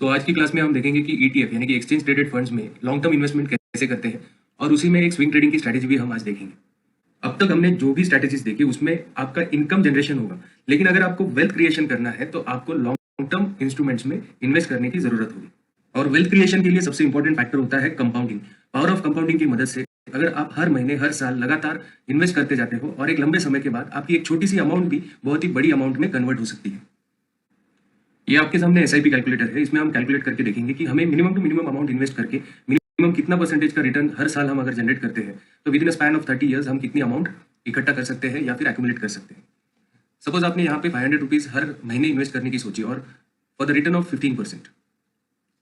आज की क्लास में हम देखेंगे कि ईटीएफ यानी कि एक्सचेंज ट्रेडेड फंड्स में लॉन्ग टर्म इन्वेस्टमेंट कैसे करते हैं और उसी में एक स्विंग ट्रेडिंग की स्ट्रैटेजी भी हम आज देखेंगे। अब तक हमने जो भी स्ट्रैटेजीज देखी उसमें आपका इनकम जनरेशन होगा, लेकिन अगर आपको वेल्थ क्रिएशन करना है तो आपको लॉन्ग टर्म इंस्ट्रूमेंट्स में इन्वेस्ट करने की जरूरत होगी। और वेल्थ क्रिएशन के लिए सबसे इंपॉर्टेंट फैक्टर होता है कंपाउंडिंग। पावर ऑफ कंपाउंडिंग की मदद से अगर आप हर महीने हर साल लगातार इन्वेस्ट करते जाते हो और एक लंबे समय के बाद आपकी एक छोटी सी अमाउंट भी बहुत ही बड़ी अमाउंट में कन्वर्ट हो सकती है। ये आपके सामने एसआईपी कैलकुलेटर है। इसमें हम कैलकुलेट करके देखेंगे कि हमें minimum to minimum amount invest करके मिनिमम कितना परसेंटेज का रिटर्न हर साल हम अगर जनरेट करते हैं तो within span of 30 years हम कितनी अमाउंट इकट्ठा कर सकते हैं या फिर एक्यूमुलेट कर सकते हैं। सपोज आपने यहाँ पे 500 रुपीज हर महीने इन्वेस्ट करने की सोची और फॉर द रिटर्न ऑफ 15%,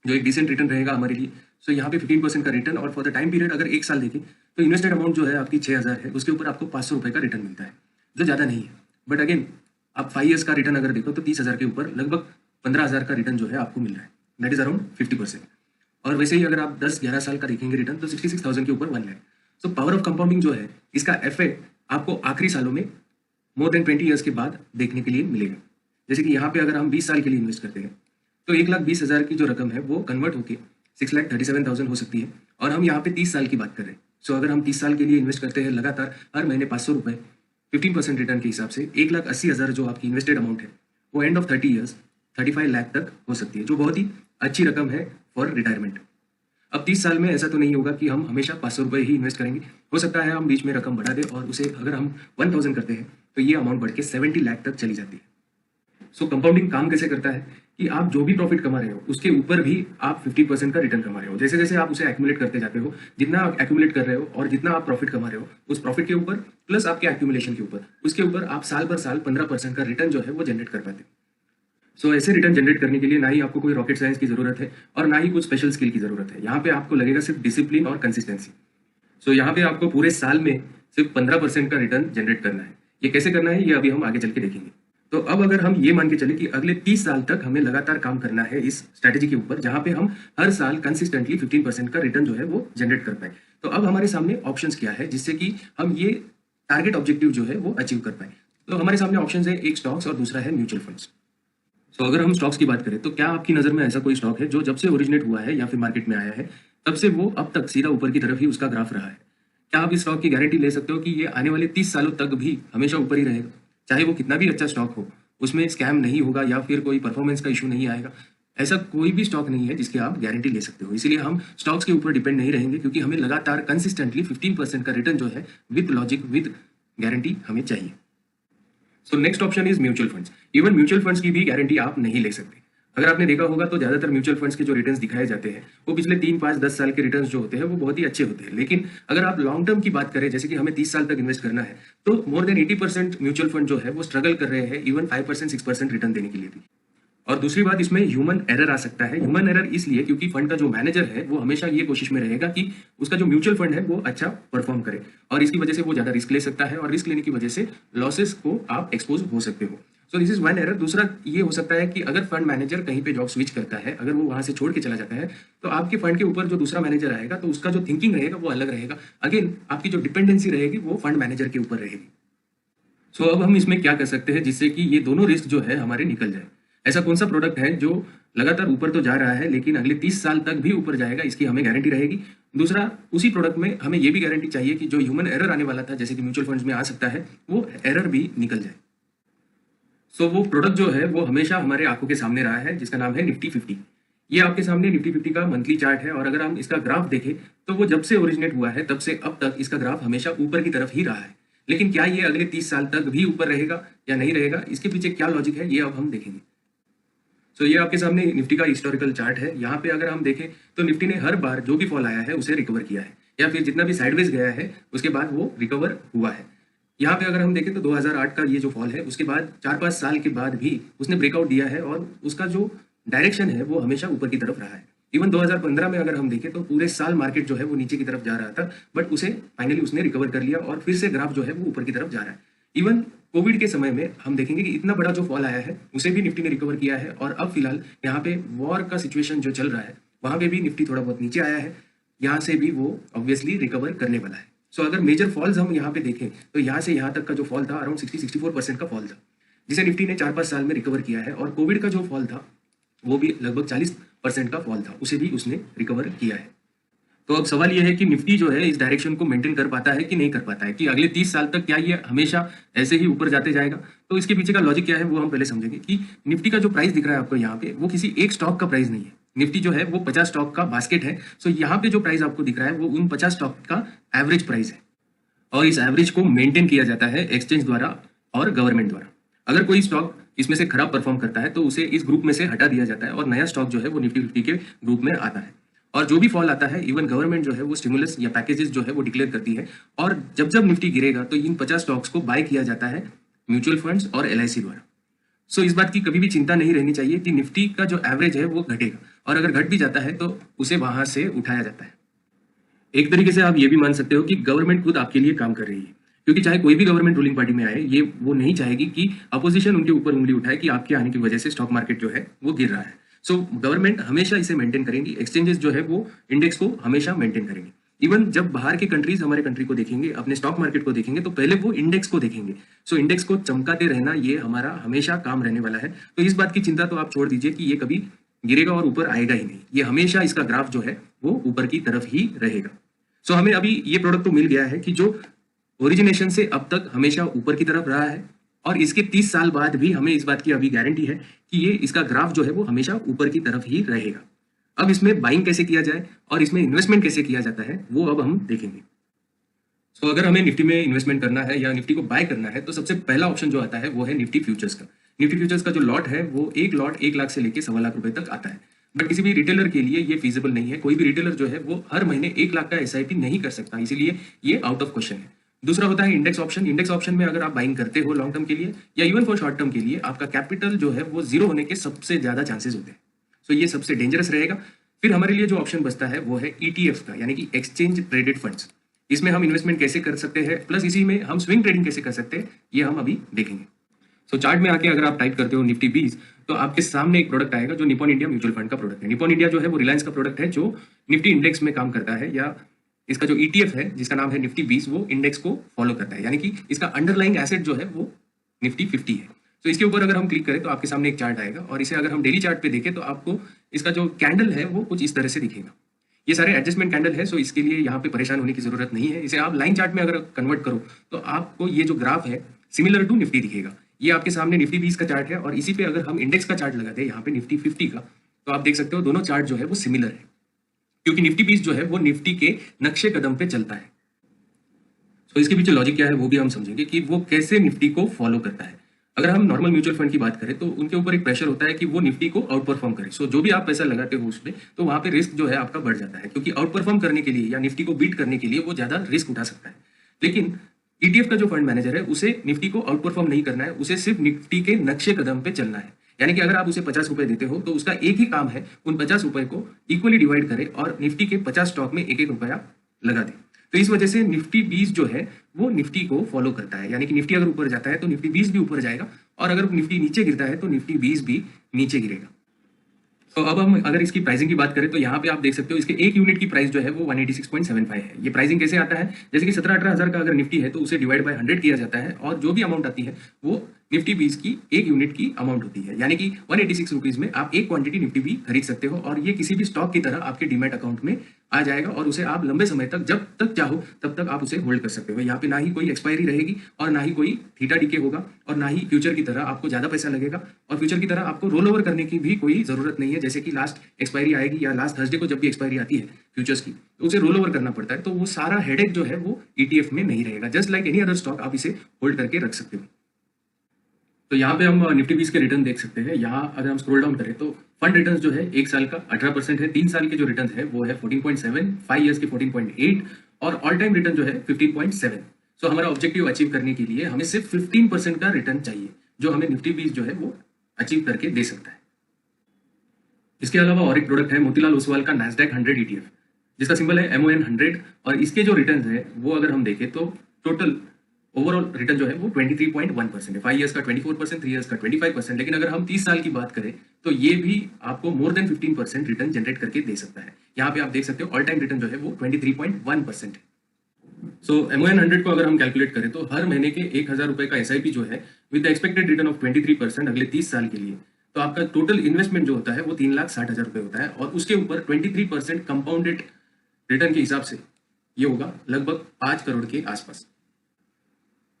जो एक डिसेंट रिटर्न रहेगा हमारे लिए। सो यहाँ पे 15% का रिटर्न और फॉर द टाइम पीरियड अगर एक साल देखें तो इन्वेस्टेड अमाउंट जो है आपकी 6000 है, उसके ऊपर आपको 500 रुपए का रिटर्न मिलता है, जो ज़्यादा नहीं है। बट अगेन आप 5 ईयर्स का रिटर्न अगर देखो तो 30,000 के ऊपर लगभग 15,000 का रिटर्न जो है आपको मिल रहा है, दैट इज अराउंड 50%। और वैसे ही अगर आप 10-11 साल का देखेंगे रिटर्न तो 66,000 के ऊपर 1 lakh. So power of compounding जो है इसका इफेक्ट आपको आखिरी सालों में मोर देन 20 ईयर्स के बाद देखने के लिए मिलेगा। जैसे कि यहाँ पे अगर हम 20 साल के लिए इन्वेस्ट करते हैं तो 1,20,000 की जो रकम है वो कन्वर्ट होकर 6,37,000 हो सकती है। और हम यहाँ पे 30 साल की बात कर रहे हैं। सो अगर हम 30 साल के लिए इन्वेस्ट करते हैं लगातार हर महीने 500 रुपए 15% रिटर्न के हिसाब से 1,80,000 जो आपकी इन्वेस्टेड अमाउंट है वो एंड ऑफ 30 ईयर्स 35 लाख तक हो सकती है, जो बहुत ही अच्छी रकम है फॉर रिटायरमेंट। अब 30 साल में ऐसा तो नहीं होगा कि हम हमेशा 500 रुपए ही इन्वेस्ट करेंगे। हो सकता है हम बीच में रकम बढ़ा दें और उसे अगर हम 1000 करते हैं तो ये अमाउंट बढ़ के 70 लाख तक चली जाती है। सो कंपाउंडिंग काम कैसे करता है कि आप जो भी प्रॉफिट कमा रहे हो उसके ऊपर भी आप 50% का रिटर्न कमा रहे हो। जैसे जैसे आप उसे एक्यूमुलेट करते जाते हो, जितना आप एक्यूमुलेट कर रहे हो और जितना आप प्रॉफिट कमा रहे हो उस प्रॉफिट के ऊपर प्लस आपके एक्यूमुलेशन के ऊपर, उसके ऊपर आप साल पर साल 15% का रिटर्न जो है वो जनरेट कर पाते हो। सो ऐसे रिटर्न जनरेट करने के लिए ना ही आपको कोई रॉकेट साइंस की जरूरत है और ना ही कुछ स्पेशल स्किल की जरूरत है। यहाँ पे आपको लगेगा सिर्फ डिसिप्लिन और कंसिस्टेंसी। सो यहाँ पे आपको पूरे साल में सिर्फ 15% का रिटर्न जनरेट करना है। ये कैसे करना है ये अभी हम आगे चल के देखेंगे। तो अब अगर हम ये मान के चले कि अगले 30 साल तक हमें लगातार काम करना है इस स्ट्रैटेजी के ऊपर, जहां पे हम हर साल कंसिस्टेंटली 15% का रिटर्न जो है वो जनरेट कर पाए, तो अब हमारे सामने ऑप्शंस क्या है जिससे कि हम ये टारगेट ऑब्जेक्टिव जो है वो अचीव कर पाए। तो हमारे सामने ऑप्शंस है, एक स्टॉक्स और दूसरा है म्यूचुअल फंड्स। सो अगर हम स्टॉक्स की बात करें तो क्या आपकी नजर में ऐसा कोई स्टॉक है जो जब से ओरिजिनेट हुआ है या फिर मार्केट में आया है तब से वो अब तक सीधा ऊपर की तरफ ही उसका ग्राफ रहा है? क्या आप इस स्टॉक की गारंटी ले सकते हो कि ये आने वाले 30 सालों तक भी हमेशा ऊपर ही रहेगा, चाहे वो कितना भी अच्छा स्टॉक हो, उसमें स्कैम नहीं होगा या फिर कोई परफॉर्मेंस का इशू नहीं आएगा? ऐसा कोई भी स्टॉक नहीं है जिसकी आप गारंटी ले सकते हो। इसीलिए हम स्टॉक्स के ऊपर डिपेंड नहीं रहेंगे, क्योंकि हमें लगातार कंसिस्टेंटली 15% का रिटर्न जो है विद लॉजिक विद गारंटी हमें चाहिए। So next option is mutual funds. Even mutual funds की भी गारंटी आप नहीं ले सकते। अगर आपने देखा होगा तो ज्यादातर म्यूचुअल फंड्स के जो रिटर्न्स दिखाए जाते हैं वो पिछले 3, 5, 10 साल के रिटर्न्स जो होते हैं वो बहुत ही अच्छे होते हैं। लेकिन अगर आप लॉन्ग टर्म की बात करें, जैसे कि हमें 30 साल तक इन्वेस्ट करना है, तो मोर देन 80% म्यूचुअल फंड जो है वो स्ट्रगल कर रहे हैं इवन 5%, 6% रिटर्न देने के लिए भी। और दूसरी बात, इसमें ह्यूमन एरर आ सकता है। ह्यूमन एरर इसलिए क्योंकि फंड का जो मैनेजर है वो हमेशा ये कोशिश में रहेगा कि उसका जो म्यूचुअल फंड है वो अच्छा परफॉर्म करे, और इसकी वजह से वो ज्यादा रिस्क ले सकता है और रिस्क लेने की वजह से लॉसेस को आप एक्सपोज हो सकते हो। So this is one error. दूसरा ये हो सकता है कि अगर फंड मैनेजर कहीं पे जॉब स्विच करता है, अगर वो वहां से छोड़ के चला जाता है, तो आपके फंड के ऊपर जो दूसरा मैनेजर आएगा तो उसका जो थिंकिंग रहेगा वो अलग रहेगा। अगेन आपकी जो डिपेंडेंसी रहेगी वो फंड मैनेजर के ऊपर रहेगी। सो अब हम इसमें क्या कर सकते हैं जिससे कि ये दोनों रिस्क जो है हमारे निकल जाए? ऐसा कौन सा प्रोडक्ट है जो लगातार ऊपर तो जा रहा है लेकिन अगले 30 साल तक भी ऊपर जाएगा, इसकी हमें गारंटी रहेगी? दूसरा, उसी प्रोडक्ट में हमें ये भी गारंटी चाहिए कि जो ह्यूमन एरर आने वाला था, जैसे कि म्यूचुअल फंड्स में आ सकता है, वो एरर भी निकल जाए। सो वो प्रोडक्ट जो है वो हमेशा हमारे आंखों के सामने रहा है, जिसका नाम है निफ्टी 50। ये आपके सामने निफ्टी 50 का मंथली चार्ट है, और अगर हम इसका ग्राफ देखें तो वो जब से ओरिजिनेट हुआ है तब से अब तक इसका ग्राफ हमेशा ऊपर की तरफ ही रहा है। लेकिन क्या ये अगले 30 साल तक भी ऊपर रहेगा या नहीं रहेगा, इसके पीछे क्या लॉजिक है, ये अब हम देखेंगे। सो ये आपके सामने निफ्टी का हिस्टोरिकल चार्ट है। यहाँ पे अगर हम देखें तो निफ्टी ने हर बार जो भी फॉल आया है उसे रिकवर किया है, या फिर जितना भी साइडवेज गया है उसके बाद वो रिकवर हुआ है। यहाँ पे अगर हम देखें तो 2008 का ये जो फॉल है उसके बाद 4-5 साल के बाद भी उसने ब्रेकआउट दिया है, और उसका जो डायरेक्शन है वो हमेशा ऊपर की तरफ रहा है। इवन 2015 में अगर हम देखें तो पूरे साल मार्केट जो है वो नीचे की तरफ जा रहा था, बट उसे फाइनली उसने रिकवर कर लिया और फिर से ग्राफ जो है वो ऊपर की तरफ जा रहा है। इवन कोविड के समय में हम देखेंगे कि इतना बड़ा जो फॉल आया है उसे भी निफ्टी ने रिकवर किया है, और अब फिलहाल यहाँ पे वॉर का सिचुएशन जो चल रहा है वहां पे भी निफ्टी थोड़ा बहुत नीचे आया है, यहाँ से भी वो ऑब्वियसली रिकवर करने वाला है। सो अगर मेजर फॉल्स हम यहाँ पे देखें तो यहाँ से यहाँ तक का जो फॉल था अराउंड 60-64% का फॉल था, जिसे निफ्टी ने 4-5 साल में रिकवर किया है। और कोविड का जो फॉल था वो भी लगभग 40% का फॉल था, उसे भी उसने रिकवर किया है। तो अब सवाल ये है कि निफ्टी जो है इस डायरेक्शन को मेंटेन कर पाता है कि नहीं कर पाता है, कि अगले 30 साल तक क्या ये हमेशा ऐसे ही ऊपर जाते जाएगा। तो इसके पीछे का लॉजिक क्या है वो हम पहले समझेंगे कि निफ्टी का जो प्राइस दिख रहा है आपको यहाँ पे, वो किसी एक स्टॉक का प्राइस नहीं है। निफ्टी जो है वो 50 स्टॉक का बास्केट है। सो यहाँ पे जो प्राइस आपको दिख रहा है वो उन 50 स्टॉक का एवरेज प्राइस है, और इस एवरेज को मेंटेन किया जाता है एक्सचेंज द्वारा और गवर्नमेंट द्वारा। अगर कोई स्टॉक इसमें से खराब परफॉर्म करता है तो उसे इस ग्रुप में से हटा दिया जाता है और नया स्टॉक जो है वो निफ्टी 50 के ग्रुप में आता है। और जो भी फॉल आता है, इवन गवर्नमेंट जो है वो स्टिमुलस या पैकेजेस जो है वो डिक्लेयर करती है, और जब जब निफ्टी गिरेगा तो इन 50 स्टॉक्स को बाय किया जाता है म्यूचुअल फंड्स और LIC द्वारा। सो इस बात की कभी भी चिंता नहीं रहनी चाहिए कि निफ्टी का जो एवरेज है वो घटेगा, और अगर घट भी जाता है तो उसे वहां से उठाया जाता है। एक तरीके से आप ये भी मान सकते हो कि गवर्नमेंट खुद आपके लिए काम कर रही है, क्योंकि चाहे कोई भी गवर्नमेंट रूलिंग पार्टी में आए, ये वो नहीं चाहेगी कि अपोजिशन उनके ऊपर उंगली उठाए कि आपके आने की वजह से स्टॉक मार्केट जो है वो गिर रहा है। सो गवर्नमेंट हमेशा इसे मेंटेन करेंगी, एक्सचेंजेस जो है वो इंडेक्स को हमेशा मेंटेन करेंगे। इवन जब बाहर के कंट्रीज हमारे कंट्री को देखेंगे, अपने स्टॉक मार्केट को देखेंगे, तो पहले वो इंडेक्स को देखेंगे। सो इंडेक्स को चमकाते रहना ये हमारा हमेशा काम रहने वाला है। तो इस बात की चिंता तो आप छोड़ दीजिए कि ये कभी गिरेगा और ऊपर आएगा ही नहीं। ये हमेशा इसका ग्राफ जो है वो ऊपर की तरफ ही रहेगा। सो हमें अभी ये प्रोडक्ट तो मिल गया है कि जो ओरिजिनेशन से अब तक हमेशा ऊपर की तरफ रहा है, और इसके 30 साल बाद भी हमें इस बात की अभी गारंटी है कि ये इसका ग्राफ जो है वो हमेशा ऊपर की तरफ ही रहेगा। अब इसमें बाइंग कैसे किया जाए और इसमें इन्वेस्टमेंट कैसे किया जाता है वो अब हम देखेंगे। तो अगर हमें निफ्टी में इन्वेस्टमेंट करना है या निफ्टी को बाय करना है, तो सबसे पहला ऑप्शन जो आता है वो है निफ्टी फ्यूचर्स का। निफ्टी फ्यूचर्स का जो लॉट है वो एक लॉट 1 लाख से लेकर 1.25 लाख रुपए तक आता है। बट किसी भी रिटेलर के लिए ये फीजिबल नहीं है। कोई भी रिटेलर जो है वो हर महीने 1 लाख का SIP नहीं कर सकता, इसीलिए ये आउट ऑफ क्वेश्चन है। दूसरा होता है इंडेक्स ऑप्शन। इंडेक्स ऑप्शन में अगर आप बाइंग करते हो लॉन्ग टर्म के लिए या इवन फॉर शॉर्ट टर्म के लिए, आपका कैपिटल जो है वो जीरो होने के सबसे ज्यादा चांसेस होते हैं। सो ये सबसे डेंजरस रहेगा। फिर हमारे लिए जो ऑप्शन बचता है वो है ETF का, यानी कि एक्सचेंज ट्रेडेड फंड्स। इसमें हम इन्वेस्टमेंट कैसे कर सकते हैं, प्लस इसी में हम स्विंग ट्रेडिंग कैसे कर सकते हैं, ये हम अभी देखेंगे। सो चार्ट में आके अगर आप टाइप करते हो निफ्टी 20, तो आपके सामने एक प्रोडक्ट आएगा जो निपॉन इंडिया म्यूचुअल फंड का प्रोडक्ट है। निपॉन इंडिया जो है वो रिलायंस का प्रोडक्ट है जो निफ्टी इंडेक्स में काम करता है, या इसका जो ETF है जिसका नाम है निफ्टी 20 वो इंडेक्स को फॉलो करता है, यानी कि इसका अंडरलाइंग एसेट जो है वो निफ्टी 50 है। तो इसके ऊपर अगर हम क्लिक करें तो आपके सामने एक चार्ट आएगा, और इसे अगर हम डेली चार्ट पे देखें तो आपको इसका जो कैंडल है वो कुछ इस तरह से दिखेगा। ये सारे एडजस्टमेंट कैंडल है, सो इसके लिए यहाँ पे परेशान होने की जरूरत नहीं है। इसे आप लाइन चार्ट में अगर कन्वर्ट करो तो आपको ये जो ग्राफ है सिमिलर टू निफ्टी दिखेगा। ये आपके सामने निफ्टी 20 का चार्ट है, और इसी पे अगर हम इंडेक्स का चार्ट लगा दें यहाँ पे निफ्टी 50 का, तो आप देख सकते हो दोनों चार्ट जो है वो सिमिलर है, क्योंकि निफ्टी 20 जो है वो निफ्टी के नक्शे कदम पे चलता है। तो इसके पीछे लॉजिक क्या है वो भी हम समझेंगे कि वो कैसे निफ्टी को फॉलो करता है। अगर हम नॉर्मल म्यूचुअल फंड की बात करें तो उनके ऊपर एक प्रेशर होता है कि वो निफ्टी को आउट परफॉर्म करे। सो जो भी आप पैसा लगाते हो उसमें, तो वहां पे रिस्क जो है आपका बढ़ जाता है, क्योंकि आउट परफॉर्म करने के लिए या निफ्टी को बीट करने के लिए वो ज्यादा रिस्क उठा सकता है। लेकिन ETF का जो फंड मैनेजर है उसे निफ्टी को आउट परफॉर्म नहीं करना है, उसे सिर्फ निफ्टी के नक्शे कदम पे चलना है। यानी कि अगर आप उसे 50 रुपए देते हो तो उसका एक ही काम है उन 50 रुपए को इक्वली डिवाइड करे और निफ्टी के 50 स्टॉक में एक एक रुपया लगा दे। तो इस वजह से निफ्टी 20 जो है वो निफ्टी को फॉलो करता है, यानी कि निफ्टी अगर ऊपर जाता है तो निफ्टी 20 भी ऊपर जाएगा, और अगर निफ्टी नीचे गिरता है तो निफ्टी 20 भी नीचे गिरेगा। तो अब हम अगर इसकी प्राइसिंग की बात करें तो यहाँ पे आप देख सकते हो इसके एक यूनिट की प्राइस जो है वो 186.75 है। ये प्राइसिंग कैसे आता है, जैसे कि 17-18 हज़ार का अगर निफ्टी है तो उसे डिवाइड बाय 100 किया जाता है, और जो भी अमाउंट आती है वो निफ्टी 20 की एक यूनिट की अमाउंट होती है, यानी कि 186 रुपीज में आप एक क्वांटिटी निफ्टी भी खरीद सकते हो, और ये किसी भी स्टॉक की तरह आपके डीमैट अकाउंट में आ जाएगा, और उसे आप लंबे समय तक जब तक चाहो तब तक आप उसे होल्ड कर सकते हो। यहाँ पे ना ही कोई एक्सपायरी रहेगी और ना ही कोई थीटा डीके होगा, और ना ही फ्यूचर की तरह आपको ज्यादा पैसा लगेगा, और फ्यूचर की तरह आपको रोल ओवर करने की भी कोई जरूरत नहीं है। जैसे कि लास्ट एक्सपायरी आएगी या लास्ट थर्सडे को जब भी एक्सपायरी आती है फ्यूचर्स की, तो उसे रोल ओवर करना पड़ता है, तो वो सारा हेडेक जो है वो ETF में नहीं रहेगा। Just like any other stock आप इसे होल्ड करके रख सकते हो। तो यहाँ पे हम निफ्टी 20 के रिटर्न देख सकते हैं। यहाँ अगर हम स्क्रॉल डाउन करें तो फंड रिटर्न जो है एक साल का 18% है, 3 साल के जो रिटर्न है वो है 14.7, 5 ईयर्स के 14.8, और ऑल टाइम रिटर्न जो है 15.7। सो हमारा ऑब्जेक्टिव अचीव करने के लिए हमें सिर्फ 15% का रिटर्न चाहिए, जो हमें निफ्टी 20 जो है वो अचीव करके दे सकता है। इसके अलावा और एक प्रोडक्ट है मोतीलाल ओसवाल का NASDAQ 100 ETF, जिसका सिंबल है MON 100, और इसके जो रिटर्न है वो अगर हम देखें तो टोटल ओवरऑल रिटर्न जो है वो 23.1% है। 5 ईयर्स का 24%, 3 ईयर्स का 25%, लेकिन अगर हम 30 साल की बात करें तो ये भी आपको मोर देन 15% रिटर्न जनरेट करके दे सकता है। यहाँ पे आप देख सकते हो ऑल टाइम रिटर्न जो है वो 23.1% है। सो MON 100 को अगर हम कैलकुलेट करें तो हर महीने के 1,000 रुपए का SIP जो है with the expected return of 23% अगले 30 साल के लिए, तो आपका टोटल इन्वेस्टमेंट जो होता है वो 3,60,000 रुपये होता है, और उसके ऊपर 23% कंपाउंडेड रिटर्न के हिसाब से ये होगा लगभग 5 करोड़ के आसपास।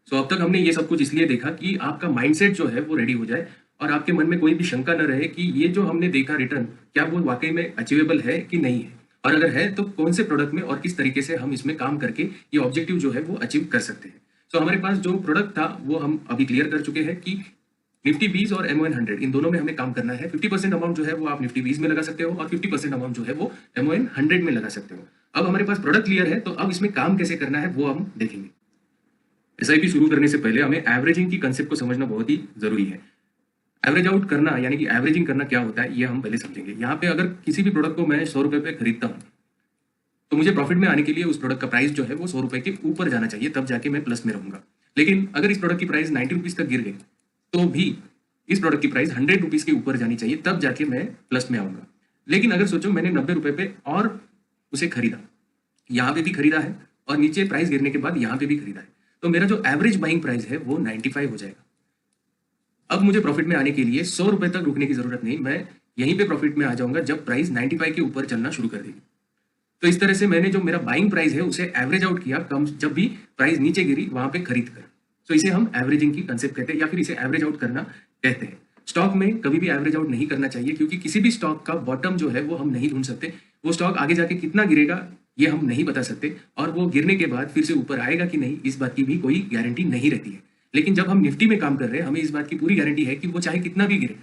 सो अब तक हमने ये सब कुछ इसलिए देखा कि आपका माइंडसेट जो है वो रेडी हो जाए और आपके मन में कोई भी शंका न रहे कि ये जो हमने देखा रिटर्न क्या वो वाकई में अचीवेबल है कि नहीं है, और अगर है तो कौन से प्रोडक्ट में और किस तरीके से हम इसमें काम करके ये ऑब्जेक्टिव जो है वो अचीव कर सकते हैं। सो हमारे पास जो प्रोडक्ट था वो हम अभी क्लियर कर चुके हैं कि निफ्टी 20 और MON 100 इन दोनों में हमें काम करना है। 50% अमाउंट जो है वो आप निफ्टी 20 में लगा सकते हो और 50% अमाउंट जो है वो MON 100 में लगा सकते हो। अब हमारे पास प्रोडक्ट क्लियर है, तो अब इसमें काम कैसे करना है वो हम देखेंगे। एसआईपी शुरू करने से पहले हमें एवरेजिंग की कंसेप्ट को समझना बहुत ही जरूरी है। एवरेज आउट करना यानी कि एवरेजिंग करना क्या होता है ये हम पहले समझेंगे। यहाँ पे अगर किसी भी प्रोडक्ट को मैं 100 रुपए पे खरीदता हूँ तो मुझे प्रॉफिट में आने के लिए उस प्रोडक्ट का प्राइस जो है वो 100 रुपए के ऊपर जाना चाहिए, तब जाके मैं प्लस में रहूंगा। लेकिन अगर इस प्रोडक्ट की प्राइस 90 रुपीज तक गिर गई तो भी इस प्रोडक्ट की प्राइस 100 रुपीज के ऊपर जानी चाहिए, तब जाके मैं प्लस में आऊंगा। लेकिन अगर सोचो मैंने 90 रुपए पे और उसे खरीदा, यहाँ पे भी खरीदा है और नीचे प्राइस गिरने के बाद यहाँ पे भी खरीदा है, तो मेरा जो एवरेज बाइंग प्राइस है वो 95 हो जाएगा। अब मुझे प्रॉफिट में आने के लिए 100 रुपए तक रुकने की जरूरत नहीं, मैं यहीं पे प्रॉफिट में आ जाऊंगा जब प्राइस 95 के ऊपर चलना शुरू कर देगी। तो इस तरह से मैंने जो मेरा बाइंग प्राइस है उसे एवरेज आउट किया, कम जब भी प्राइस नीचे गिरी वहां पे खरीद कर। तो इसे हम एवरेजिंग की कंसेप्ट कहते हैं या फिर इसे एवरेज आउट करना कहते हैं। स्टॉक में कभी भी एवरेज आउट नहीं करना चाहिए, क्योंकि किसी भी स्टॉक का बॉटम जो है वो हम नहीं ढूंढ सकते। वो स्टॉक आगे जाके कितना गिरेगा ये हम नहीं बता सकते, और वो गिरने के बाद फिर से ऊपर आएगा कि नहीं इस बात की भी कोई गारंटी नहीं रहती है। लेकिन जब हम निफ्टी में काम कर रहे हैं हमें इस बात की पूरी गारंटी है कि वो चाहे कितना भी गिरे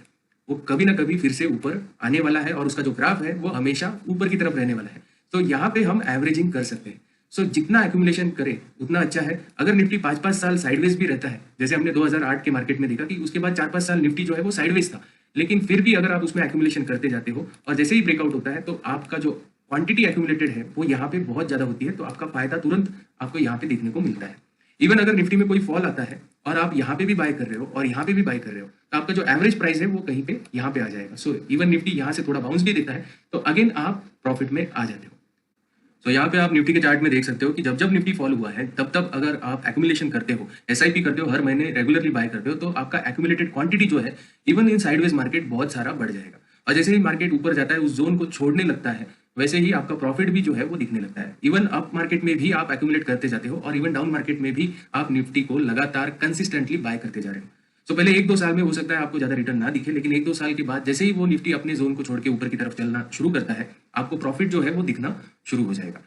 वो कभी ना कभी फिर से ऊपर आने वाला है, और उसका जो ग्राफ है वो हमेशा ऊपर की तरफ रहने वाला है। तो यहाँ पे हम एवरेजिंग कर सकते हैं। सो जितना एक्यूमुलेशन करे उतना अच्छा है। अगर निफ्टी 5-5 साल साइडवेज भी रहता है, जैसे हमने 2008 के मार्केट में देखा कि उसके बाद 4-5 साल निफ्टी जो है वो साइडवेज था, लेकिन फिर भी अगर आप उसमें एक्यूमुलेशन करते जाते हो और जैसे ही ब्रेकआउट होता है तो आपका जो क्वांटिटी एक्यूमुलेटेड है वो यहाँ पे बहुत ज्यादा होती है, तो आपका फायदा तुरंत आपको यहाँ पे देखने को मिलता है। इवन अगर निफ्टी में कोई फॉल आता है और आप यहाँ पे भी बाय कर रहे हो और यहाँ पे भी बाय कर रहे हो, तो आपका जो एवरेज प्राइस है वो कहीं पे यहाँ पे आ जाएगा। सो इवन निफ्टी यहाँ से थोड़ा बाउंस भी देता है तो अगेन आप प्रॉफिट में आ जाते हो। तो यहाँ पे आप निफ्टी के चार्ट में देख सकते हो कि जब जब निफ्टी फॉल हुआ है तब तब अगर आप एक्यूमुलेशन करते हो, एसआईपी करते हो, हर महीने रेगुलरली बाय करते हो, तो आपका एक्यूमुलेटेड क्वांटिटी जो है इवन इन साइडवेज मार्केट बहुत सारा बढ़ जाएगा। और जैसे ही मार्केट ऊपर जाता है उस जोन को छोड़ने लगता है, वैसे ही आपका प्रॉफिट भी जो है वो दिखने लगता है। इवन अप मार्केट में भी आप एक्यूमुलेट करते जाते हो और इवन डाउन मार्केट में भी आप निफ्टी को लगातार कंसिस्टेंटली बाय करते जा रहे हो। तो पहले 1-2 साल में हो सकता है आपको ज्यादा रिटर्न ना दिखे, लेकिन 1-2 साल के बाद जैसे ही वो निफ्टी अपने जोन को छोड़ के ऊपर की तरफ चलना शुरू करता है, आपको प्रॉफिट जो है वो दिखना शुरू हो जाएगा।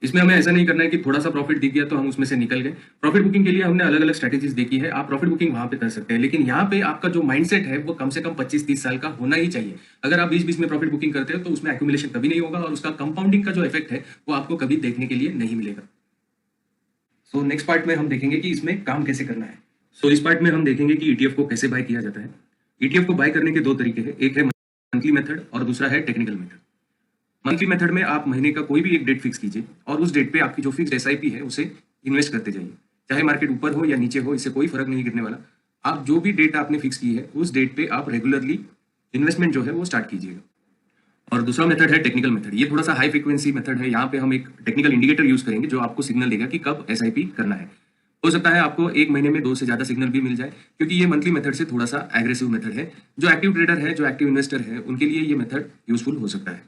इसमें हमें ऐसा नहीं करना है कि थोड़ा सा प्रॉफिट दिख गया तो हम उसमें से निकल गए। प्रॉफिट बुकिंग के लिए हमने अलग अलग स्ट्रेटेजीज देखी है, आप प्रॉफिट बुकिंग वहां पे कर सकते हैं, लेकिन यहाँ पे आपका जो माइंडसेट है वो कम से कम 25-30 साल का होना ही चाहिए। अगर आप 20-20 में प्रॉफिट बुकिंग करते हो तो उसमें एक्यूमुलेशन कभी नहीं होगा और उसका कंपाउंडिंग का जो इफेक्ट है वो आपको कभी देखने के लिए नहीं मिलेगा। सो नेक्स्ट पार्ट में हम देखेंगे कि इसमें काम कैसे करना है। सो इस पार्ट में हम देखेंगे कि ईटीएफ को कैसे बाय किया जाता है। ईटीएफ को बाय करने के 2 तरीके हैं, एक है मंथली मेथड और दूसरा है टेक्निकल मेथड। मंथली मेथड में आप महीने का कोई भी एक डेट फिक्स कीजिए और उस डेट पे आपकी जो फिक्स एसआईपी है उसे इन्वेस्ट करते जाइए, चाहे मार्केट ऊपर हो या नीचे हो, इससे कोई फर्क नहीं गिरने वाला। आप जो भी डेट आपने फिक्स की है उस डेट पे आप रेगुलरली इन्वेस्टमेंट जो है वो स्टार्ट कीजिएगा। और दूसरा मेथड है टेक्निकल मेथड। ये थोड़ा सा हाई फ्रीक्वेंसी मेथड है। यहाँ पे हम एक टेक्निकल इंडिकेटर यूज करेंगे जो आपको सिग्नल देगा कि कब एसआईपी करना है। हो सकता है आपको एक महीने में 2 से ज्यादा सिग्नल भी मिल जाए, क्योंकि ये मंथली मेथड से थोड़ा सा एग्रेसिव मेथड है। जो एक्टिव ट्रेडर है, जो एक्टिव इन्वेस्टर है, उनके लिए ये मेथड यूजफुल हो सकता है।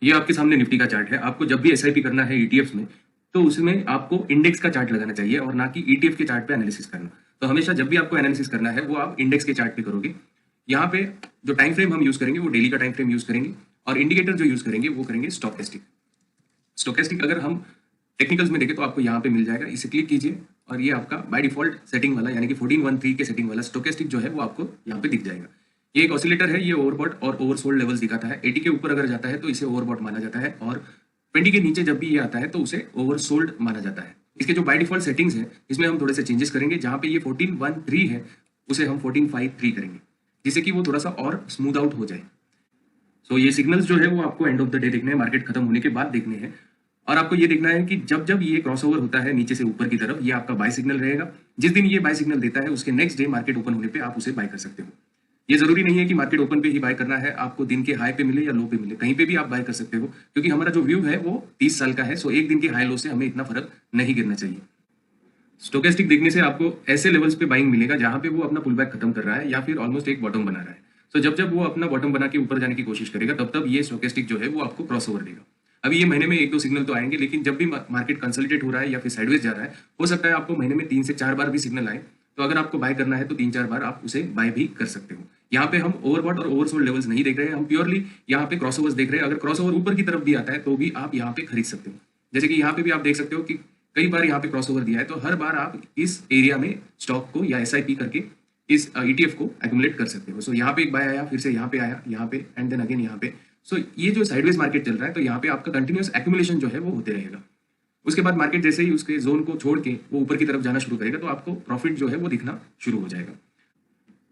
ये आपके सामने निफ्टी का चार्ट है। आपको जब भी एसआईपी करना है ईटीएफ में तो उसमें आपको इंडेक्स का चार्ट लगाना चाहिए और ना कि ईटीएफ के चार्ट पे एनालिसिस करना। तो हमेशा जब भी आपको एनालिसिस करना है वो आप इंडेक्स के चार्ट पे करोगे। यहाँ पे जो टाइम फ्रेम हम यूज करेंगे वो डेली का टाइम फ्रेम यूज करेंगे और इंडिकेटर जो यूज करेंगे वो करेंगे स्टोकेस्टिक। स्टोकेस्टिक अगर हम टेक्निकल्स में देखें तो आपको यहाँ पे मिल जाएगा, इसे क्लिक कीजिए और ये आपका बाय डिफॉल्ट सेटिंग वाला यानी कि 1413 के सेटिंग वाला स्टोकेस्टिक जो है वो आपको यहाँ पे दिख जाएगा। ये एक ऑसिलेटर है, ये ओवरबॉट और ओवरसोल्ड लेवल्स दिखाता है। 80 के ऊपर अगर जाता है तो इसे ओवरबॉट माना जाता है और 20 के नीचे जब भी ये आता है तो उसे ओवरसोल्ड माना जाता है। इसके जो बाय डिफॉल्ट सेटिंग्स है इसमें हम थोड़े से चेंजेस करेंगे। जहां पे ये 1413 है उसे हम 1453 करेंगे, जिससे कि वो थोड़ा सा और स्मूथ आउट हो जाए। सो ये सिग्नल्स जो है वो आपको एंड ऑफ द डे देखने हैं, मार्केट खत्म होने के बाद देखने हैं। और आपको ये देखना है कि जब जब ये क्रॉसओवर होता है नीचे से ऊपर की तरफ, ये आपका बाय सिग्नल रहेगा। जिस दिन ये बाय सिग्नल देता है उसके नेक्स्ट डे मार्केट ओपन होने पे आप उसे बाय कर सकते हो। ये जरूरी नहीं है कि मार्केट ओपन पे ही बाय करना है, आपको दिन के हाई पे मिले या लो पे मिले कहीं पे भी आप बाय कर सकते हो, क्योंकि हमारा जो व्यू है वो 30 साल का है। सो एक दिन के हाई लो से हमें इतना फर्क नहीं गिरना चाहिए। स्टोकेस्टिक देखने से आपको ऐसे लेवल्स पे बाइंग मिलेगा जहां पे वो अपना पुल बैक खत्म कर रहा है या फिर ऑलमोस्ट एक बॉटम बना रहा है। सो जब जब वो अपना बॉटम बना के ऊपर जाने की कोशिश करेगा तब तब ये स्टोकेस्टिक जो है वो आपको क्रॉस ओवर देगा। अभी ये महीने में एक दो सिग्नल तो आएंगे, लेकिन जब भी मार्केट कंसोलिडेट हो रहा है या फिर साइडवेज जा रहा है, हो सकता है आपको महीने में 3 से 4 बार भी सिग्नल आए। तो अगर आपको बाय करना है तो 3-4 बार आप उसे बाय भी कर सकते हो। यहाँ पे हम ओवरबॉट और ओवरसोल्ड लेवल्स नहीं देख रहे हैं, हम प्योरली यहाँ पे क्रॉसओवर्स देख रहे हैं। अगर क्रॉसओवर ऊपर की तरफ भी आता है तो भी आप यहाँ पे खरीद सकते हो। जैसे कि यहाँ पे भी आप देख सकते हो कि कई बार यहाँ पे क्रॉसओवर दिया है, तो हर बार आप इस एरिया में स्टॉक को या एसआईपी करके इस ईटीएफ को एक्यूमुलेट कर सकते हो। सो यहाँ पे एक बाय आया, फिर से यहाँ पे आया, यहाँ पे एंड देन अगेन यहाँ पे। सो ये जो साइडवेज मार्केट चल रहा है, तो यहाँ पे आपका कंटिन्यूस एक्यूमुलेशन जो है वो होते रहेगा। उसके बाद मार्केट जैसे ही उसके जोन को छोड़ के वो ऊपर की तरफ जाना शुरू करेगा तो आपको प्रॉफिट जो है वो दिखना शुरू हो जाएगा।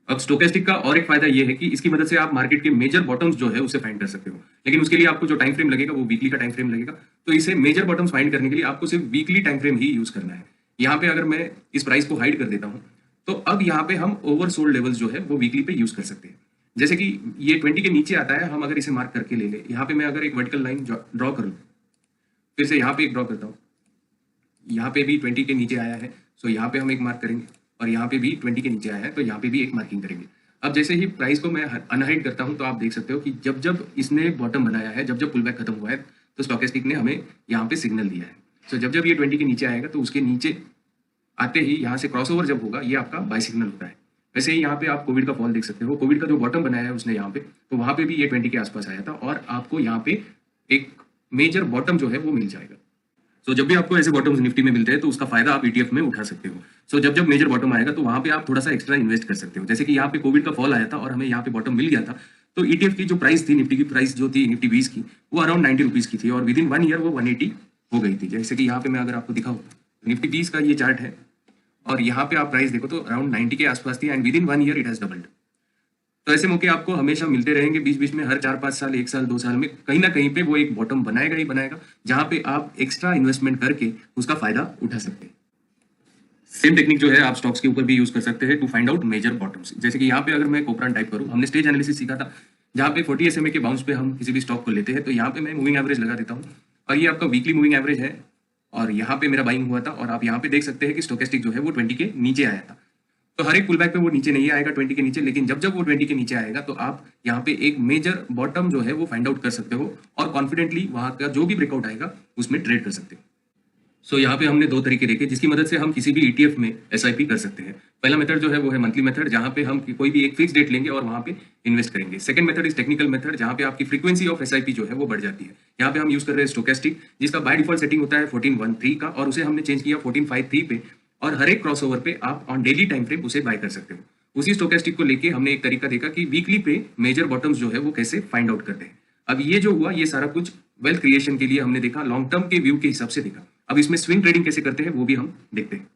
अब स्टोकेस्टिक का और एक फायदा ये है कि इसकी मदद से आप मार्केट के मेजर बॉटम्स जो है उसे फाइंड कर सकते हो, लेकिन उसके लिए आपको जो टाइम फ्रेम लगेगा वो वीकली का टाइम फ्रेम लगेगा। तो इसे मेजर बॉटम्स फाइंड करने के लिए आपको सिर्फ वीकली टाइम फ्रेम ही यूज करना है। यहाँ पे अगर मैं इस प्राइस को हाइड कर देता हूँ तो अब यहाँ पे हम ओवरसोल्ड लेवल्स जो है वो वीकली पे यूज कर सकते हैं। जैसे कि ये 20 के नीचे आता है, हम अगर इसे मार्क करके ले ले, यहाँ पे मैं अगर एक वर्टिकल लाइन ड्रॉ करूँ, फिर से यहाँ पे एक ड्रॉ करता हूँ, यहाँ पे भी 20 के नीचे आया है, सो यहाँ पे हम एक मार्क करेंगे, और यहाँ पे भी 20 के नीचे आया है तो यहाँ पे भी एक मार्किंग करेंगे। अब जैसे ही प्राइस को मैं अनहाइड करता हूँ तो आप देख सकते हो कि जब जब इसने बॉटम बनाया है, जब जब पुल बैक खत्म हुआ है, तो स्टॉकेस्टिक ने हमें यहाँ पे सिग्नल दिया है। सो जब जब ये 20 के नीचे आएगा तो उसके नीचे आते ही यहाँ से क्रॉसओवर जब होगा, ये आपका बाय सिग्नल होता है। वैसे ही यहाँ पे आप कोविड का फॉल देख सकते हो, कोविड का जो बॉटम बनाया है उसने यहाँ पे, तो वहां पे भी ये 20 के आसपास आया था, और आपको यहाँ पे एक मेजर बॉटम जो है वो मिल जाएगा। सो जब भी आपको ऐसे बॉटम्स निफ्टी में मिलते हैं तो उसका फायदा आप ईटीएफ में उठा सकते हो। सो जब जब मेजर बॉटम आएगा तो वहां पे आप थोड़ा सा एक्स्ट्रा इन्वेस्ट कर सकते हो। जैसे कि यहाँ पे कोविड का फॉल आया था और हमें यहाँ पे बॉटम मिल गया था, तो ईटीएफ की जो प्राइस थी, निफ्टी की प्राइस जो थी निफ्टी 20 की, वो अराउंड 90 रुपीज की थी, और विद इन 1 ईयर वो 180 हो गई थी। जैसे कि यहाँ पे मैं अगर आपको दिखाऊँ, निफ्टी 20 का ये चार्ट है, और यहाँ पे आप प्राइस देखो तो अराउंड 90 के आसपास थी, and with in 1 year it has doubled. तो ऐसे मौके आपको हमेशा मिलते रहेंगे बीच बीच में, हर 4-5 साल, 1 साल, 2 साल में कहीं ना कहीं पे वो एक बॉटम बनाएगा ही बनाएगा, जहां पे आप एक्स्ट्रा इन्वेस्टमेंट करके उसका फायदा उठा सकते हैं। सेम टेक्निक जो है आप स्टॉक्स के ऊपर भी यूज कर सकते हैं to find out major bottoms. जैसे कि यहाँ पे अगर मैं कोपरान टाइप करूँ, हमने स्टेज एनालिसिस सीखा था, जहाँ पे 40 SMA के बाउंस पे हम किसी भी स्टॉक को लेते हैं। तो यहाँ पे मैं मूविंग एवरेज लगा देता हूँ, और ये आपका वीकली मूविंग एवरेज है, और यहाँ पे मेरा बाइंग हुआ था, और आप यहाँ पे देख सकते हैं कि स्टोकेस्टिक जो है वो 20 के नीचे आया था। तो हर एक पुल बैक पे वो नीचे नहीं आएगा 20 के नीचे, लेकिन जब जब वो 20 के नीचे आएगा तो आप यहाँ पे एक मेजर बॉटम जो है वो फाइंड आउट कर सकते हो, और कॉन्फिडेंटली वहां का जो भी ब्रेकआउट आएगा उसमें ट्रेड कर सकते हो। सो यहाँ पे हमने 2 तरीके देखे जिसकी मदद से हम किसी भी ईटीएफ में एसआईपी कर सकते हैं। पहला मेथड जो है वो है मंथली मेथड, जहाँ पे हम कोई भी एक फिक्स डेट लेंगे और वहाँ पे इन्वेस्ट करेंगे। Second method is technical method, जहाँ पे आपकी फ्रीक्वेंसी ऑफ एसआईपी जो है वो बढ़ जाती है। यहाँ पे हम यूज कर रहे हैं स्टोकेस्टिक, जिसका बाय डिफॉल्ट सेटिंग होता है 1413 का, और उसे हमने चेंज किया 1453 पे, और हर एक क्रॉसओवर पे आप ऑन डेली टाइम फ्रेम उसे बाय कर सकते हो। उसी स्टोकेस्टिक को लेके हमने एक तरीका देखा कि वीकली पे मेजर बॉटम्स जो है वो कैसे फाइंड आउट करते हैं। अब ये जो हुआ, ये सारा कुछ वेल्थ क्रिएशन के लिए हमने देखा, लॉन्ग टर्म के व्यू के हिसाब से देखा। अब इसमें स्विंग ट्रेडिंग कैसे करते हैं वो भी हम देखते हैं।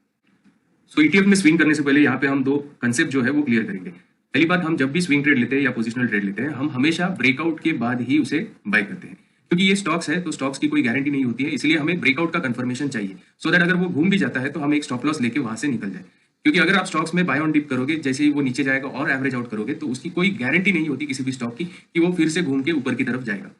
सो ईटीएफ में स्विंग करने से पहले यहाँ पे हम 2 कंसेप्ट जो है वो क्लियर करेंगे। पहली बात, हम जब भी स्विंग ट्रेड लेते हैं या पोजिशनल ट्रेड लेते हैं, हम हमेशा ब्रेकआउट के बाद ही उसे बाय करते हैं, क्योंकि ये स्टॉक्स है तो स्टॉक्स की कोई गारंटी नहीं होती है, इसलिए हमें ब्रेकआउट का कंफर्मेशन चाहिए, सो दैट अगर वो घूम भी जाता है तो हम एक स्टॉप लॉस लेके वहां से निकल जाए। क्योंकि अगर आप स्टॉक्स में बाय ऑन डिप करोगे, जैसे ही वो नीचे जाएगा और एवरेज आउट करोगे, तो उसकी कोई गारंटी नहीं होती किसी भी स्टॉक की कि वो फिर से घूम के ऊपर की तरफ जाएगा।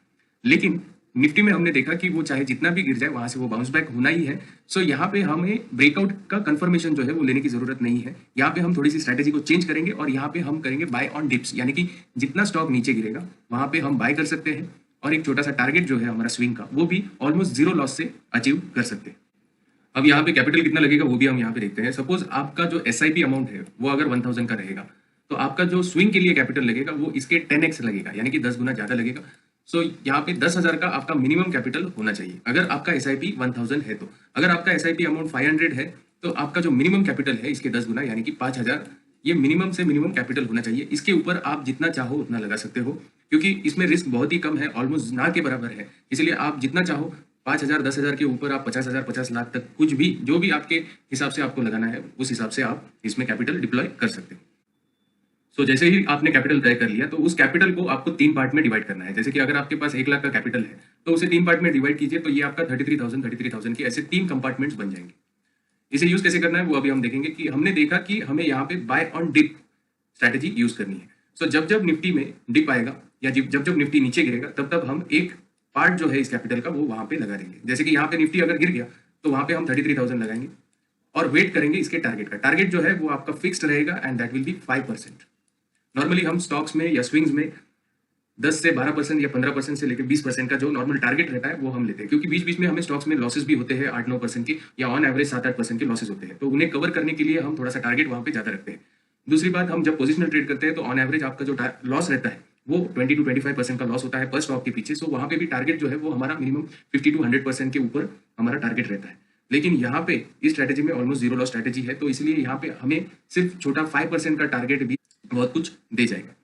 लेकिन निफ्टी में हमने देखा कि वो चाहे जितना भी गिर जाए वहां से वो बाउंस बैक होना ही है। सो यहाँ पे हमें ब्रेकआउट का कंफर्मेशन जो है वो लेने की जरूरत नहीं है। यहाँ पे हम थोड़ी सी स्ट्रेटेजी को चेंज करेंगे, और यहाँ पे हम करेंगे बाय ऑन डिप्स, यानी कि जितना स्टॉक नीचे गिरेगा वहां पे हम बाय कर सकते हैं, और एक छोटा सा टारगेट जो है हमारा स्विंग का, वो भी ऑलमोस्ट 0 लॉस से अचीव कर सकते हैं। अब यहाँ पे कैपिटल कितना लगेगा वो भी हम यहाँ पे देखते हैं। सपोज आपका जो एसआईपी अमाउंट है वो अगर 1000 का रहेगा, तो आपका जो स्विंग के लिए कैपिटल लगेगा वो इसके 10x लगेगा, यानी कि 10 गुना ज्यादा लगेगा। सो यहाँ पे 10,000 का आपका मिनिमम कैपिटल होना चाहिए अगर आपका एसआईपी 1000 है। तो अगर आपका एसआईपी अमाउंट 500 है, तो आपका जो मिनिमम कैपिटल है इसके 10 गुना, यानी कि 5000, ये मिनिमम से मिनिमम कैपिटल होना चाहिए। इसके ऊपर आप जितना चाहो उतना लगा सकते हो, क्योंकि इसमें रिस्क बहुत ही कम है, ऑलमोस्ट ना के बराबर है। इसलिए आप जितना चाहो 5000, 10,000 के ऊपर आप 50,000, 50 लाख तक, कुछ भी जो भी आपके हिसाब से आपको लगाना है उस हिसाब से आप इसमें कैपिटल डिप्लॉय कर सकते हो। सो जैसे ही आपने कैपिटल तय कर लिया, तो उस कैपिटल को आपको 3 पार्ट में डिवाइड करना है। जैसे कि अगर आपके पास 1 लाख का कैपिटल है तो उसे 3 पार्ट में डिवाइड कीजिए, तो ये आपका 33,000 के ऐसे 3 कंपार्टमेंट्स बन जाएंगे। इसे यूज कैसे करना है वो अभी हम देखेंगे। कि हमने देखा कि हमें यहाँ पे buy on dip strategy use करनी है। सो जब जब निफ्टी में डिप आएगा या जब जब निफ्टी नीचे गिरेगा, तब तब हम एक पार्ट जो है इस कैपिटल का वो वहां पे लगा देंगे। जैसे कि यहाँ पे निफ्टी अगर गिर गया तो वहां पे हम 33,000 लगाएंगे, और वेट करेंगे इसके टारगेट का। टारगेट जो है वो आपका फिक्स्ड रहेगा, and that will be 5%। Normally हम स्टॉक्स में या स्विंग्स में 10 से 12% या 15% से लेकर 20% का जो नॉर्मल टारगेट रहता है वो हम लेते हैं, क्योंकि बीच बीच में हमें स्टॉक्स में लॉसेस भी होते हैं 8-9% की, या ऑन एवरेज 7-8% के लॉसेस होते हैं, तो उन्हें कवर करने के लिए हम थोड़ा सा टारगेट वहां पे ज्यादा रखते हैं। दूसरी बात, हम जब पोजिशनल ट्रेड करते हैं तो ऑन एवरेज आपका जो लॉस रहता है वो 20-25% का लॉस होता है पर स्टॉक के पीछे। सो वहां पे भी टारगेट जो है वो हमारा मिनिमम 50-100% के ऊपर हमारा टारगेट रहता है। लेकिन यहाँ पे इस स्ट्रेटेजी में ऑलमोस्ट जीरो लॉस स्ट्रेटेजी है, तो इसलिए यहाँ पे हमें सिर्फ छोटा 5% का टारगेट भी बहुत कुछ दे जाएगा।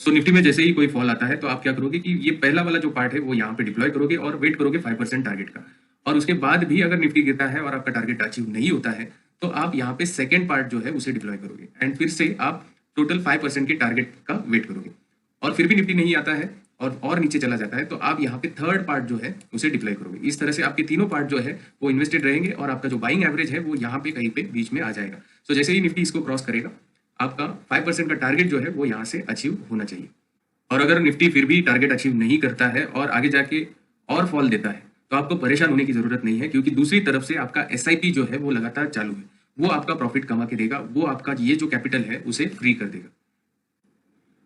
सो निफ्टी में जैसे ही कोई फॉल आता है तो आप क्या करोगे कि ये पहला वाला जो पार्ट है वो यहाँ पे डिप्लॉय करोगे और वेट करोगे 5% टारगेट का। और उसके बाद भी अगर निफ्टी गिरता है और आपका टारगेट अचीव नहीं होता है तो आप यहाँ पे सेकेंड पार्ट जो है उसे डिप्लॉय करोगे एंड फिर से आप टोटल 5% के टारगेट का वेट करोगे। और फिर भी निफ्टी नहीं आता है और नीचे चला जाता है तो आप यहाँ पे थर्ड पार्ट जो है उसे डिप्लॉय करोगे। इस तरह से आपके तीनों पार्ट जो है वो इन्वेस्टेड रहेंगे और आपका जो बाइंग एवरेज है वो यहाँ पे कहीं पे बीच में आ जाएगा। सो जैसे ही निफ्टी इसको क्रॉस करेगा आपका 5% का टारगेट जो है वो यहाँ से अचीव होना चाहिए। और अगर निफ्टी फिर भी टारगेट अचीव नहीं करता है और आगे जाके और फॉल देता है तो आपको परेशान होने की जरूरत नहीं है, क्योंकि दूसरी तरफ से आपका एसआईपी जो है वो लगातार चालू है, वो आपका प्रॉफिट कमा के देगा, वो आपका ये जो कैपिटल है उसे फ्री कर देगा।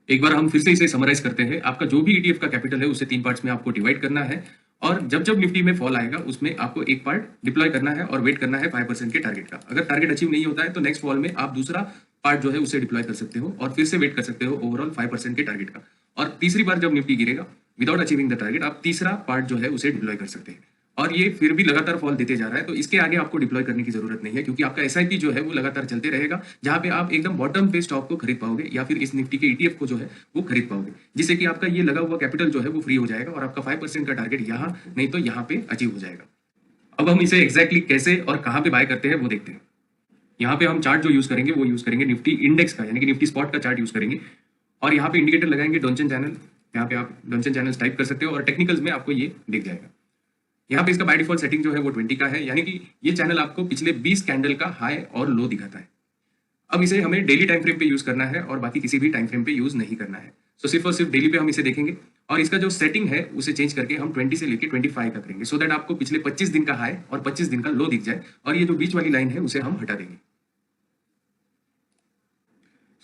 एक बार हम फिर से इसे समराइज करते हैं। आपका जो भी ईटीएफ का कैपिटल है उसे 3 पार्ट्स में आपको डिवाइड करना है और जब जब निफ्टी में फॉल आएगा उसमें आपको एक पार्ट डिप्लॉय करना है और वेट करना है 5% के टारगेट का। अगर टारगेट अचीव नहीं होता है तो नेक्स्ट फॉल में आप दूसरा पार्ट जो है उसे डिप्लॉय कर सकते हो और फिर से वेट कर सकते हो ओवरऑल 5% के टारगेट का। और तीसरी बार जब निफ्टी गिरेगा विदाउट अचीविंग द टारगेट आप तीसरा पार्ट जो है उसे डिप्लॉय कर सकते हैं। और ये फिर भी लगातार फॉल देते जा रहा है तो इसके आगे आपको डिप्लॉय करने की जरूरत नहीं है, क्योंकि आपका एसआईपी जो है वो लगातार चलते रहेगा, जहां पे आप एकदम बॉटम पे स्टॉक को खरीद पाओगे या फिर इस निफ्टी के ईटीएफ को जो है वो खरीद पाओगे, जिससे कि आपका ये लगा हुआ कैपिटल जो है वो फ्री हो जाएगा और आपका 5% का टारगेट यहाँ नहीं तो यहाँ पे अचीव हो जाएगा। अब हम इसे एग्जैक्टली कैसे और कहाँ पे बाय करते हैं वो देखते हैं। यहाँ पे हम चार्ट जो यूज करेंगे वो यूज करेंगे निफ्टी इंडेक्स का, यानी कि निफ्टी स्पॉट का चार्ट यूज करेंगे और यहाँ पे इंडिकेटर लगाएंगे डॉन्सन चैनल। यहाँ पे आप डॉन्सन चैनल टाइप कर सकते हो और टेक्निकल्स में आपको ये दिख जाएगा। यहाँ पे इसका बाय डिफॉल्ट सेटिंग जो है वो 20 का है, यानी कि ये चैनल आपको पिछले 20 कैंडल का हाई और लो दिखाता है। अब इसे हमें डेली टाइम फ्रेम पे यूज करना है और बाकी किसी भी टाइम फ्रेम पे यूज नहीं करना है। तो सिर्फ और सिर्फ डेली पे हम इसे देखेंगे और इसका जो सेटिंग है उसे चेंज करके हम 20 से लेके 25 का करेंगे, सो दैट आपको पिछले 25 दिन का हाई और 25 दिन का लो दिख जाए और ये जो बीच वाली लाइन है उसे हम हटा देंगे।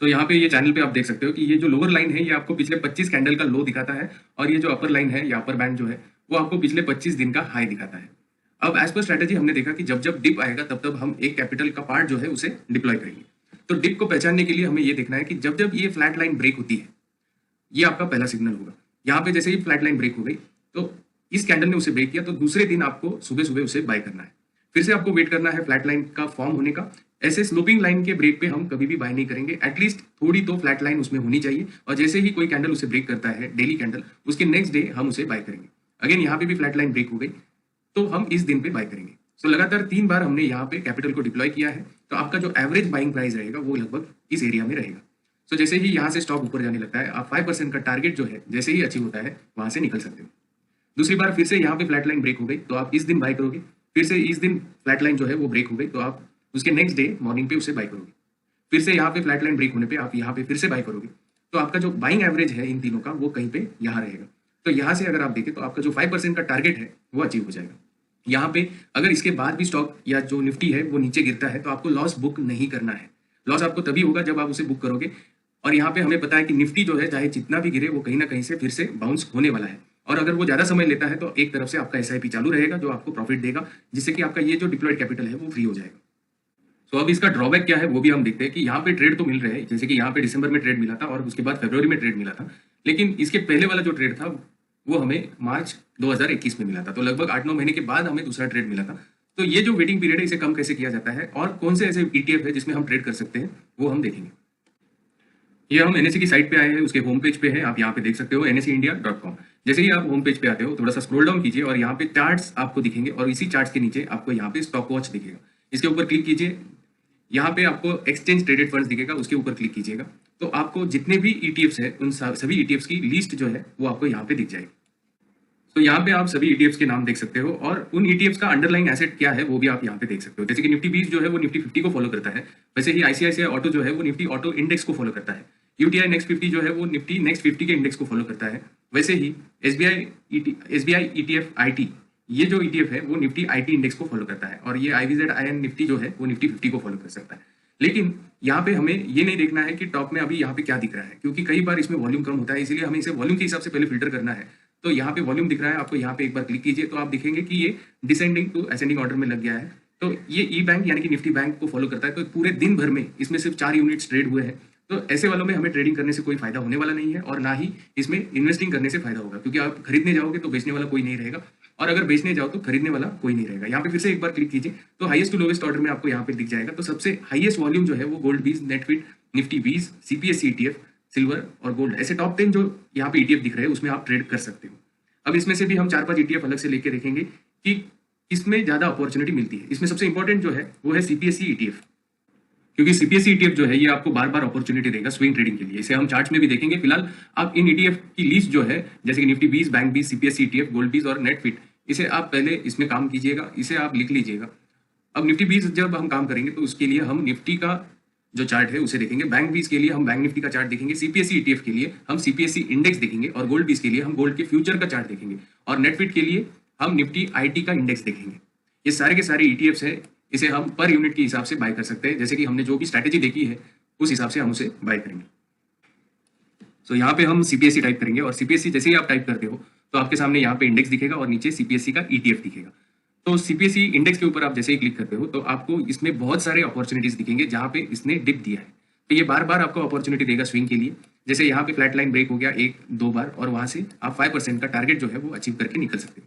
तो यहाँ पे ये चैनल पे आप देख सकते हो कि ये जो लोअर लाइन है ये आपको पिछले 25 कैंडल का लो दिखाता है और ये जो अपर लाइन है या अपर बैंड जो है वो आपको पिछले 25 दिन का हाई दिखाता है। अब एज पर स्ट्रेटेजी हमने देखा कि जब जब डिप आएगा तब तब हम एक कैपिटल का पार्ट जो है उसे डिप्लॉय करेंगे। तो डिप को पहचानने के लिए हमें ये देखना है कि जब जब ये फ्लैट लाइन ब्रेक होती है ये आपका पहला सिग्नल होगा। यहाँ पे जैसे ही फ्लैट लाइन ब्रेक हो गई तो इस कैंडल ने उसे ब्रेक किया तो दूसरे दिन आपको सुबह सुबह उसे बाय करना है। फिर से आपको वेट करना है फ्लैट लाइन का फॉर्म होने का। ऐसे स्लोपिंग लाइन के ब्रेक पे हम कभी भी बाय नहीं करेंगे, एटलीस्ट थोड़ी तो फ्लैट लाइन उसमें होनी चाहिए और जैसे ही कोई कैंडल उसे ब्रेक करता है डेली कैंडल उसके नेक्स्ट डे हम उसे बाय करेंगे। अगेन यहाँ पे भी फ्लैट लाइन ब्रेक हो गई तो हम इस दिन पे बाय करेंगे। तो लगातार 3 बार हमने यहाँ पे कैपिटल को डिप्लॉय किया है तो आपका जो एवरेज बाइंग प्राइस रहेगा वो लगभग इस एरिया में रहेगा। तो जैसे ही यहाँ से स्टॉक ऊपर जाने लगता है आप 5% का टारगेट जो है जैसे ही अचीव होता है वहां से निकल सकते हो। दूसरी बार फिर से यहाँ पे फ्लैट लाइन ब्रेक हो गई तो आप इस दिन बाय करोगे। फिर से इस दिन फ्लैट लाइन जो है वो ब्रेक हो गई तो आप उसके नेक्स्ट डे मॉर्निंग पे उसे बाय करोगे। फिर से यहाँ पे फ्लैट लाइन ब्रेक होने पे आप यहाँ पे फिर से बाय करोगे। तो आपका जो बाइंग एवरेज है इन तीनों का वो कहीं पे यहाँ रहेगा। तो यहाँ से अगर आप देखें तो आपका जो 5% का टारगेट है वो अचीव हो जाएगा। यहाँ पे अगर इसके बाद भी स्टॉक या जो निफ्टी है वो नीचे गिरता है तो आपको लॉस बुक नहीं करना है। लॉस आपको तभी होगा जब आप उसे बुक करोगे। और यहाँ पे हमें पता है कि निफ्टी जो है चाहे जितना भी गिरे वो कहीं ना कहीं से फिर से बाउंस होने वाला है और अगर वो ज्यादा समय लेता है तो एक तरफ से आपका एसआईपी चालू रहेगा जो आपको प्रॉफिट देगा, जिससे कि आपका ये जो डिप्लॉयड कैपिटल है वो फ्री हो जाएगा। तो अब इसका ड्रॉबैक क्या है वो भी हम देखते हैं कि यहाँ पे ट्रेड तो मिल रहे हैं, जैसे कि यहाँ पे दिसंबर में ट्रेड मिला था और उसके बाद फरवरी में ट्रेड मिला था, लेकिन इसके पहले वाला जो ट्रेड था वो हमें मार्च 2021 में मिला था। तो लगभग 8-9 महीने के बाद हमें दूसरा ट्रेड मिला था। तो ये जो वेटिंग पीरियड है इसे कम कैसे किया जाता है और कौन से ऐसे ईटीएफ है जिसमें हम ट्रेड कर सकते हैं वो हम देखेंगे। ये हम एनएससी की साइट पे आए हैं, उसके होम पेज पे है, आप यहाँ पे देख सकते हो nseIndia.com। जैसे ही आप होम पेज पे आते हो थोड़ा सा स्क्रॉल डाउन कीजिए और यहाँ पे चार्ट्स आपको दिखेंगे और इसी चार्ट्स के नीचे आपको यहाँ पे स्टॉक वॉच दिखेगा, इसके ऊपर क्लिक कीजिए। यहाँ पे आपको एक्सचेंज ट्रेडेड फंड्स दिखेगा, उसके ऊपर क्लिक कीजिएगा तो आपको जितने भी ईटीएफ्स है उन सभी ईटीएफ्स की लिस्ट जो है वो आपको यहाँ पे दिख जाएगी। तो यहाँ पे आप सभी ईटीएफ्स के नाम देख सकते हो और उन ईटीएफ्स का अंडरलाइन एसेट क्या है वो भी आप यहाँ पे देख सकते हो। जैसे कि निफ्टी 20 जो है वो निफ्टी 50 को फॉलो करता है, वैसे ही आईसीआईसीआई ऑटो जो है वो निफ्टी ऑटो इंडेक्स को फॉलो करता है। यूटीआई नेक्स्ट 50 जो है वो निफ्टी नेक्स्ट 50 के इंडेक्स को फॉलो करता है। वैसे ही एसबीआई ईटीएफ आईटी, ये जो ईटीएफ है वो निफ्टी आईटी इंडेक्स को फॉलो करता है और ये आईवीजेड आईएन निफ्टी जो है वो निफ्टी 50 को फॉलो कर सकता है। लेकिन यहाँ पे हमें ये नहीं देखना है कि टॉप में अभी यहाँ पे क्या दिख रहा है, क्योंकि कई बार इसमें वॉल्यूम कम होता है, इसलिए हमें इसे वॉल्यूम के हिसाब से पहले फिल्टर करना है। तो यहाँ पे वॉल्यूम दिख रहा है आपको, यहाँ पे एक बार क्लिक कीजिए तो आप दिखेंगे कि ये डिसेंडिंग टू असेंडिंग ऑर्डर में लग गया है। तो ये ई बैंक यानी कि निफ्टी बैंक को फॉलो करता है। तो पूरे दिन भर में इसमें सिर्फ 4 यूनिट्स ट्रेड हुए हैं। तो ऐसे वालों में हमें ट्रेडिंग करने से कोई फायदा होने वाला नहीं है, और ना ही इसमें इन्वेस्टिंग करने से फायदा होगा, क्योंकि आप खरीदने जाओगे तो बेचने वाला कोई नहीं रहेगा, और अगर बेचने जाओ तो खरीदने वाला कोई नहीं रहेगा। यहाँ पे फिर से एक बार क्लिक कीजिए तो हाईएस्ट टू लोवेस्ट ऑर्डर में आपको यहाँ पे दिख जाएगा। तो सबसे हाईएस्ट वॉल्यूम जो है वो गोल्ड बीज, नेटफिट, निफ्टी बीज, सीपीएससी ईटीएफ, सिल्वर और गोल्ड, ऐसे टॉप 10 जो यहाँ पे ईटीएफ दिख रहे हैं उसमें आप ट्रेड कर सकते हो। अब इसमें से भी हम 4-5 ईटीएफ अलग से लेके देखेंगे कि किसमें ज्यादा अपॉर्चुनिटी मिलती है। इसमें सबसे इंपॉर्टेंट जो है वो है सीपीएससी ईटीएफ, क्योंकि सीपीएससी ईटीएफ जो है ये आपको बार बार अपॉर्चुनिटी देगा स्विंग ट्रेडिंग के लिए। इसे हम चार्ट्स में भी देखेंगे। फिलहाल आप इन ईटीएफ की लिस्ट जो है, जैसे कि निफ्टी बीज, बैंक बीज, सीपीएससी ईटीएफ, गोल्ड बीज और नेटफिट, इसे आप पहले इसमें काम कीजिएगा, इसे आप लिख लीजिएगा। अब निफ्टी बीज जब हम काम करेंगे तो उसके लिए हम निफ्टी का जो चार्ट है उसे देखेंगे, बैंक बीज के लिए हम बैंक निफ्टी का चार्ट देखेंगे, सीपीएससी ईटीएफ के लिए हम सीपीएससी इंडेक्स देखेंगे, और गोल्ड बीज के लिए हम गोल्ड के फ्यूचर का चार्ट देखेंगे, और नेटफिट के लिए हम निफ्टी आईटी का इंडेक्स देखेंगे। ये सारे के सारे ईटीएफ्स है, इसे हम पर यूनिट के हिसाब से बाय कर सकते हैं। जैसे कि हमने जो भी स्ट्रैटेजी देखी है उस हिसाब से हम उसे बाय करेंगे। तो यहाँ पे हम सीपीएससी टाइप करेंगे, और सीपीएससी जैसे ही आप टाइप करते हो तो आपके सामने यहाँ पे इंडेक्स दिखेगा और नीचे सीपीएससी का ईटीएफ दिखेगा। तो सीपीएससी इंडेक्स के ऊपर आप जैसे ही क्लिक करते हो तो आपको इसमें बहुत सारे अपॉर्चुनिटीज दिखेंगे जहाँ पे इसने डिप दिया है। तो ये बार बार आपको अपॉर्चुनिटी देगा स्विंग के लिए। जैसे यहाँ पे फ्लैट लाइन ब्रेक हो गया 1-2 बार, और वहां से आप 5% का टारगेट जो है वो अचीव करके निकल सकते हो।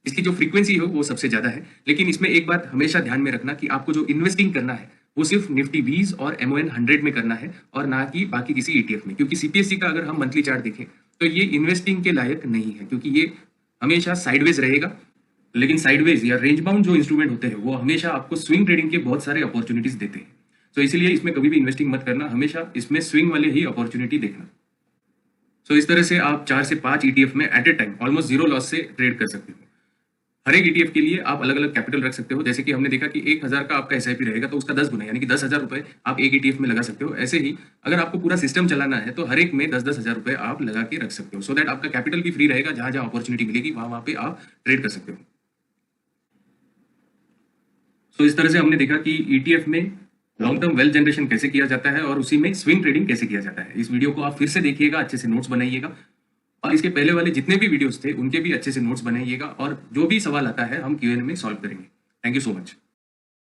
इसकी जो फ्रीक्वेंसी हो वो सबसे ज्यादा है। लेकिन इसमें एक बात हमेशा ध्यान में रखना कि आपको जो इन्वेस्टिंग करना है वो सिर्फ निफ्टी 20 और MON 100 में करना है, और ना कि बाकी किसी ईटीएफ में। क्योंकि सीपीएससी का अगर हम मंथली चार्ट देखें तो ये इन्वेस्टिंग के लायक नहीं है, क्योंकि ये हमेशा साइडवेज रहेगा। लेकिन साइडवेज या रेंज बाउंड जो इंस्ट्रूमेंट होते हैं वो हमेशा आपको स्विंग ट्रेडिंग के बहुत सारे अपॉर्चुनिटीज देते हैं। तो इसलिए इसमें कभी भी इन्वेस्टिंग मत करना, हमेशा इसमें स्विंग वाले ही अपॉर्चुनिटी देखना। तो इस तरह से आप 4 से 5 ईटीएफ में at a time almost 0 loss से ट्रेड कर सकते हो। हर एक ईटीएफ के लिए आप अलग अलग कैपिटल रख सकते हो। जैसे कि हमने देखा कि 1000 का आपका एसआईपी रहेगा तो उसका 10 गुना यानी कि 10,000 रुपए आप एक ईटीएफ में लगा सकते हो। ऐसे ही अगर आपको पूरा सिस्टम चलाना है तो हर एक में 10-10 हजार रुपए आप लगा के रख सकते हो, सो दैट आपका कैपिटल भी फ्री रहेगा। जहां जहां अपॉर्चुनिटी मिलेगी वहां पे आप ट्रेड कर सकते हो। तो इस तरह से हमने देखा कि ईटीएफ में लॉन्ग टर्म वेल्थ जनरेशन कैसे किया जाता है, और उसी में स्विंग ट्रेडिंग कैसे किया जाता है। इस वीडियो को आप फिर से देखिएगा, अच्छे से नोट्स बनाइएगा, और इसके पहले वाले जितने भी वीडियोस थे उनके भी अच्छे से नोट्स बनाइएगा, और जो भी सवाल आता है हम क्यूएन में सॉल्व करेंगे। Thank you so much.